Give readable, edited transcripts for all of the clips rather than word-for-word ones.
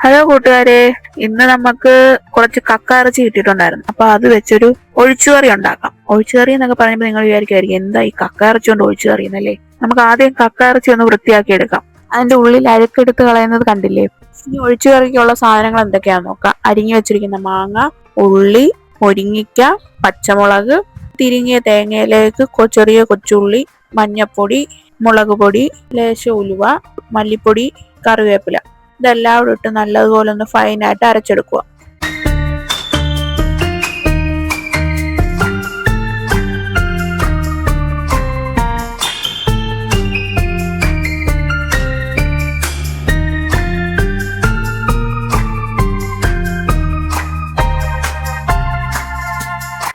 Hello കൂട്ടുകാരെ, ഇന്ന് നമുക്ക് കുറച്ച് കക്ക ഇറച്ചി കിട്ടിയിട്ടുണ്ടായിരുന്നു. അപ്പൊ അത് വെച്ചൊരു ഒഴിച്ചുകറി ഉണ്ടാക്കാം. ഒഴിച്ചുകറി എന്നൊക്കെ പറയുമ്പോൾ നിങ്ങൾ വിചാരിക്കുമായിരിക്കും എന്താ ഈ കക്ക ഇറച്ചി കൊണ്ട് ഒഴിച്ചുകറി എന്നല്ലേ. നമുക്ക് ആദ്യം കക്ക ഇറച്ചി ഒന്ന് വൃത്തിയാക്കി എടുക്കാം. അതിന്റെ ഉള്ളിൽ അഴുക്കെടുത്ത് കളയുന്നത് കണ്ടില്ലേ. ഇനി ഒഴിച്ചുകറിക്കുള്ള സാധനങ്ങൾ എന്തൊക്കെയാണെന്ന് നോക്കാം. അരിഞ്ഞു വെച്ചിരിക്കുന്ന മാങ്ങ, ഉള്ളി, മുരിങ്ങിക്ക, പച്ചമുളക്, തിരിങ്ങിയ തേങ്ങയിലേക്ക് ചെറിയ കൊച്ചുള്ളി, മഞ്ഞപ്പൊടി, മുളക് പൊടി, ലേശം ഉലുവ, മല്ലിപ്പൊടി, കറിവേപ്പില, ഇതെല്ലാം കൂടെ ഇട്ട് നല്ലതുപോലെ ഒന്ന് ഫൈനായിട്ട് അരച്ചെടുക്കുക.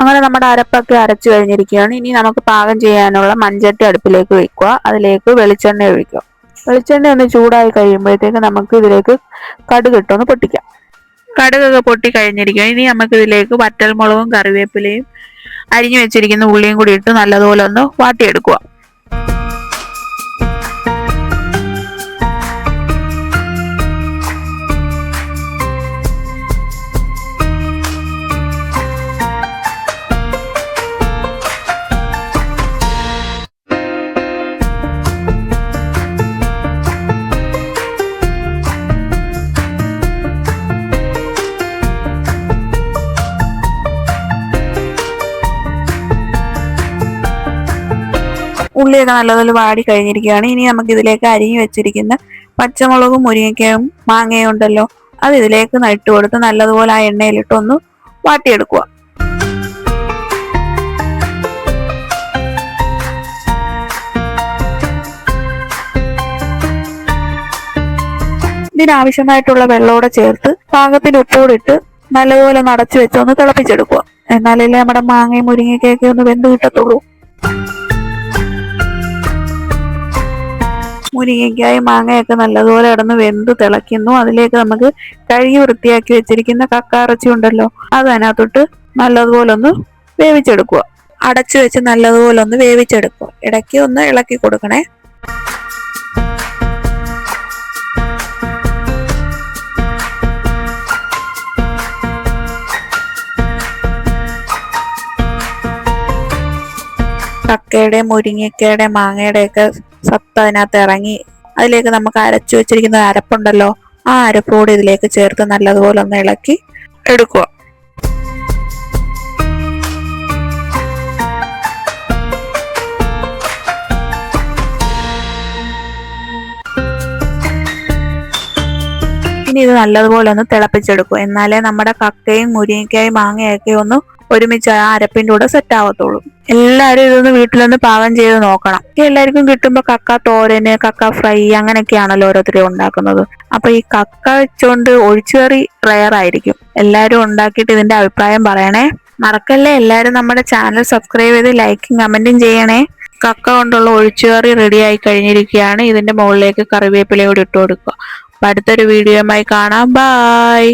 അങ്ങനെ നമ്മുടെ അരപ്പൊക്കെ അരച്ചു കഴിഞ്ഞിരിക്കുകയാണ്. ഇനി നമുക്ക് പാകം ചെയ്യാനുള്ള മൺചട്ടി അടുപ്പിലേക്ക് വെക്കുക. അതിലേക്ക് വെളിച്ചെണ്ണ ഒഴിക്കുക. വെളിച്ചെണ്ണ ഒന്ന് ചൂടായി കഴിയുമ്പോഴത്തേക്ക് നമുക്ക് ഇതിലേക്ക് കടുക് ഇട്ടൊന്ന് പൊട്ടിക്കാം. കടുകൊക്കെ പൊട്ടി കഴിഞ്ഞിരിക്കുക. ഇനി നമുക്ക് ഇതിലേക്ക് വറ്റൽമുളകും കറിവേപ്പിലയും അരിഞ്ഞു വെച്ചിരിക്കുന്ന ഉള്ളിയും കൂടി ഇട്ട് നല്ലതുപോലെ ഒന്ന് വാട്ടിയെടുക്കുക. ഉള്ളിയൊക്കെ നല്ലതുപോലെ വാടി കഴിഞ്ഞിരിക്കുകയാണ്. ഇനി നമുക്ക് ഇതിലേക്ക് അരിഞ്ഞു വെച്ചിരിക്കുന്ന പച്ചമുളകും മുരിങ്ങയ്ക്കയും മാങ്ങയും ഉണ്ടല്ലോ, അത് ഇതിലേക്ക് ഇട്ട് കൊടുത്ത് നല്ലതുപോലെ ആ എണ്ണയിലിട്ടൊന്ന് വാട്ടിയെടുക്കുക. ഇതിനാവശ്യമായിട്ടുള്ള വെള്ളമോടെ ചേർത്ത് പാകത്തിന് ഉപ്പോടിട്ട് നല്ലതുപോലെ ഒന്ന് അടച്ചു വെച്ചൊന്ന് തിളപ്പിച്ചെടുക്കുക. എന്നാലല്ലേ നമ്മുടെ മാങ്ങയും മുരിങ്ങയ്ക്കൊക്കെ ഒന്ന് വെന്ത് കിട്ടത്തുള്ളൂ. മുരിങ്ങയ്ക്കായും മാങ്ങയൊക്കെ നല്ലതുപോലെ കിടന്ന് വെന്ത് തിളയ്ക്കുന്നു. അതിലേക്ക് നമുക്ക് കഴുകി വൃത്തിയാക്കി വെച്ചിരിക്കുന്ന കക്ക ഇറച്ചി ഉണ്ടല്ലോ, അത് അതിനകത്തോട്ട് നല്ലതുപോലെ ഒന്ന് വേവിച്ചെടുക്കുക. അടച്ചു വെച്ച് നല്ലതുപോലെ ഒന്ന് വേവിച്ചെടുക്കുക. ഇടയ്ക്ക് ഒന്ന് ഇളക്കി കൊടുക്കണേ. കക്കയുടെ, മുരിങ്ങയ്ക്കയുടെ, മാങ്ങയുടെ ഒക്കെ സത്ത് അതിനകത്ത് ഇറങ്ങി അതിലേക്ക് നമുക്ക് അരച്ചു വെച്ചിരിക്കുന്ന അരപ്പുണ്ടല്ലോ, ആ അരപ്പോട് ഇതിലേക്ക് ചേർത്ത് നല്ലതുപോലെ ഒന്ന് ഇളക്കി എടുക്കുക. ഇനി ഇത് നല്ലതുപോലെ ഒന്ന് തിളപ്പിച്ചെടുക്കുക. എന്നാലേ നമ്മുടെ കക്കയും മുരിങ്ങയ്ക്കായും മാങ്ങയൊക്കെ ഒന്ന് ഒരുമിച്ച് ആ അരപ്പിന്റെ കൂടെ സെറ്റ് ആവത്തുള്ളൂ. എല്ലാവരും ഇതൊന്ന് വീട്ടിലൊന്ന് പാകം ചെയ്ത് നോക്കണം. എല്ലാവർക്കും കിട്ടുമ്പോൾ കക്ക തോരന്, കക്ക ഫ്രൈ അങ്ങനെയൊക്കെയാണല്ലോ ഓരോരുത്തരും ഉണ്ടാക്കുന്നത്. അപ്പൊ ഈ കക്ക വെച്ചുകൊണ്ട് ഒഴിച്ചുകറി റെയർ ആയിരിക്കും. എല്ലാവരും ഉണ്ടാക്കിയിട്ട് ഇതിന്റെ അഭിപ്രായം പറയണേ. മറക്കല്ലേ, എല്ലാവരും നമ്മുടെ ചാനൽ സബ്സ്ക്രൈബ് ചെയ്ത് ലൈക്കും കമന്റും ചെയ്യണേ. കക്ക കൊണ്ടുള്ള ഒഴിച്ചുകറി റെഡി ആയി കഴിഞ്ഞിരിക്കുകയാണ്. ഇതിന്റെ മുകളിലേക്ക് കറിവേപ്പിലയോട് ഇട്ട് കൊടുക്കുക. അപ്പൊ അടുത്തൊരു വീഡിയോയുമായി കാണാം. ബൈ.